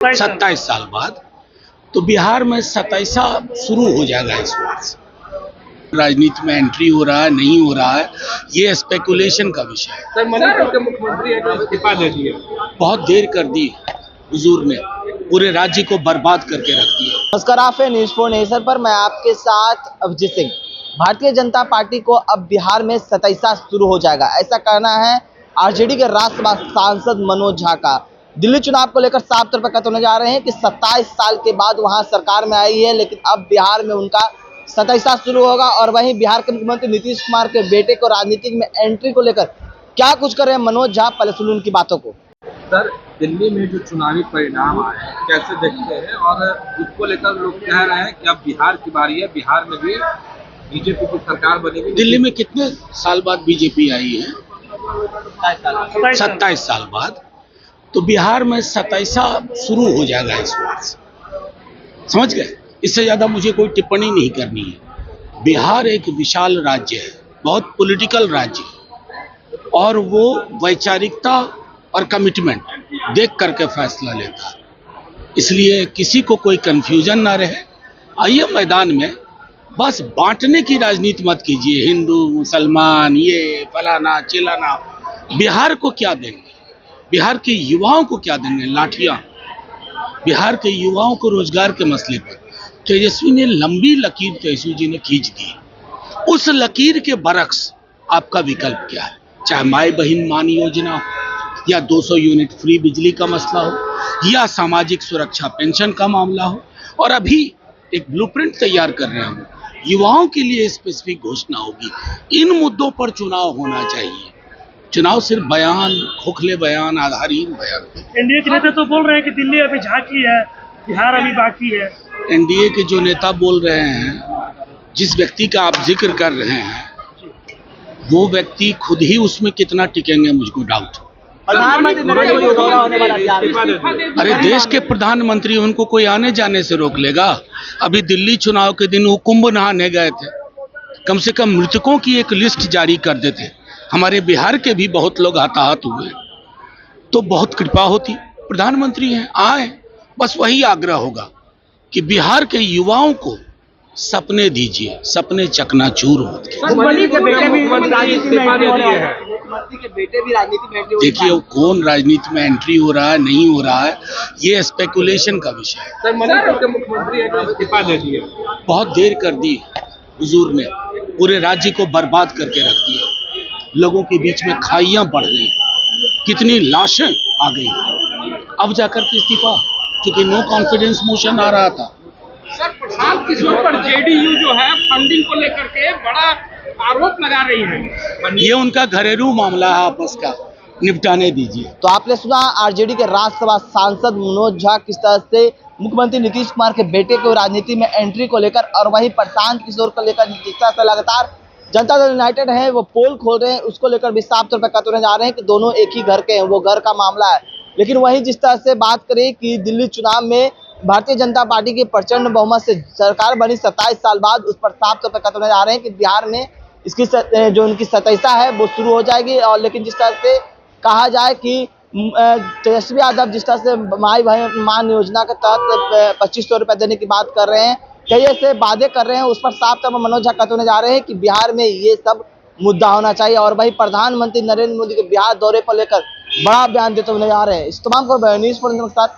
27 साल बाद तो बिहार में 27 शुरू हो जाएगा इस वर्ष। राजनीति में एंट्री हो रहा है नहीं हो रहा है ये स्पेकुलेशन का विषय है। सर, मणिपुर के मुख्यमंत्री है जो इस्तीफा दे दिए, बहुत देर कर दी हुजूर ने, पूरे राज्य को बर्बाद करके रख दिया। नमस्कार, आप है न्यूज़ फॉर नेशन पर। मैं आपके साथ अभिजीत सिंह। भारतीय जनता पार्टी को अब बिहार में 27 शुरू हो जाएगा, ऐसा कहना है आरजेडी के राज्यसभा सांसद मनोज झा का। दिल्ली चुनाव को लेकर साफ तौर पर कहते होने जा रहे हैं कि 27 साल के बाद वहां सरकार में आई है, लेकिन अब बिहार में उनका 27 शुरू होगा। और वहीं बिहार के मुख्यमंत्री नीतीश कुमार के बेटे को राजनीति में एंट्री को लेकर क्या कुछ कर रहे हैं मनोज झा, पहले सुनिए उनकी बातों को। सर, दिल्ली में जो चुनावी परिणाम आए हैं कैसे देखते हैं, और उसको लेकर लोग कह रहे हैं कि अब बिहार की बारी है, बिहार में भी बीजेपी की सरकार बनेगी। दिल्ली में कितने साल बाद बीजेपी आई है? 27 साल बाद तो बिहार में 27 शुरू हो जाएगा इस वर्ष। समझ गए? इससे ज्यादा मुझे कोई टिप्पणी नहीं करनी है। बिहार एक विशाल राज्य है, बहुत पॉलिटिकल राज्य है, और वो वैचारिकता और कमिटमेंट देख करके फैसला लेता है। इसलिए किसी को कोई कंफ्यूजन ना रहे। आइए मैदान में, बस बांटने की राजनीति मत कीजिए, हिंदू मुसलमान ये फलाना चिलाना। बिहार को क्या देंगे? बिहार के युवाओं को क्या देंगे? लाठियां। बिहार के युवाओं को रोजगार के मसले पर तेजस्वी ने लंबी लकीर तेजस्वी जी ने खींच दी। उस लकीर के बरक्स आपका विकल्प क्या है? चाहे माई बहन मान योजना हो, या 200 यूनिट फ्री बिजली का मसला हो, या सामाजिक सुरक्षा पेंशन का मामला हो, और अभी एक ब्लूप्रिंट तैयार कर रहे हैं, युवाओं के लिए स्पेसिफिक घोषणा होगी। इन मुद्दों पर चुनाव होना चाहिए। चुनाव सिर्फ बयान, खोखले बयान, आधारहीन बयान। एनडीए के नेता तो बोल रहे हैं कि दिल्ली अभी झांकी है, बिहार अभी बाकी है। एनडीए के जो नेता बोल रहे हैं, जिस व्यक्ति का आप जिक्र कर रहे हैं, वो व्यक्ति खुद ही उसमें कितना टिकेंगे मुझको डाउट। अरे देश के प्रधानमंत्री, उनको कोई आने जाने से रोक लेगा? अभी दिल्ली चुनाव के दिन वो कुंभ नहाने गए थे। कम से कम मृतकों की एक लिस्ट जारी कर देते। हमारे बिहार के भी बहुत लोग हताहत हुए तो बहुत कृपा होती। प्रधानमंत्री हैं, आए। बस वही आग्रह होगा कि बिहार के युवाओं को सपने दीजिए, सपने चकनाचूर होते। देखिए, कौन राजनीति में एंट्री हो रहा है नहीं हो रहा है ये स्पेकुलेशन का विषय है। सर, मणिपुर के मुख्यमंत्री है जो इस्तीफा दे दिए, बहुत देर कर दी हुजूर ने, पूरे राज्य को बर्बाद करके रख दिया। लोगों के बीच में खाइयां बढ़ गई, कितनी लाशें आ गई। अब जाकर के इस्तीफा, क्योंकि नो कॉन्फिडेंस मोशन आ रहा था। सर, प्रशांत किशोर पर जेडीयू जो है फंडिंग को लेकर के बड़ा आरोप लगा रही है। ये उनका घरेलू मामला है, आपस का, निपटाने दीजिए। तो आपने सुना आरजेडी के राज्यसभा सांसद मनोज झा किस तरह से मुख्यमंत्री नीतीश कुमार के बेटे को राजनीति में एंट्री को लेकर, और वहीं प्रशांत किशोर को लेकर जिस तरह से लगातार जनता दल यूनाइटेड है वो पोल खोल रहे हैं, उसको लेकर भी साफ तौर पर कहते जा रहे हैं कि दोनों एक ही घर के हैं, वो घर का मामला है। लेकिन वहीं जिस तरह से बात करें कि दिल्ली चुनाव में भारतीय जनता पार्टी की प्रचंड बहुमत से सरकार बनी 27 साल बाद, उस पर साफ तौर पर कहते जा रहे हैं कि बिहार में इसकी जो उनकी 27 है वो शुरू हो जाएगी। और लेकिन जिस तरह से कहा जाए कि तेजस्वी यादव जिस तरह से माई बहन मान योजना के तहत 2500 रुपये देने की बात कर रहे हैं, कई ऐसे वादे कर रहे हैं, उस पर साफ तौर पर मनोज झा कहते जा रहे हैं कि बिहार में ये सब मुद्दा होना चाहिए। और वही प्रधानमंत्री नरेंद्र मोदी के बिहार दौरे पर लेकर बड़ा बयान देते हुए जा रहे हैं। इस तमाम को न्यूज़ फॉर इंडिया के साथ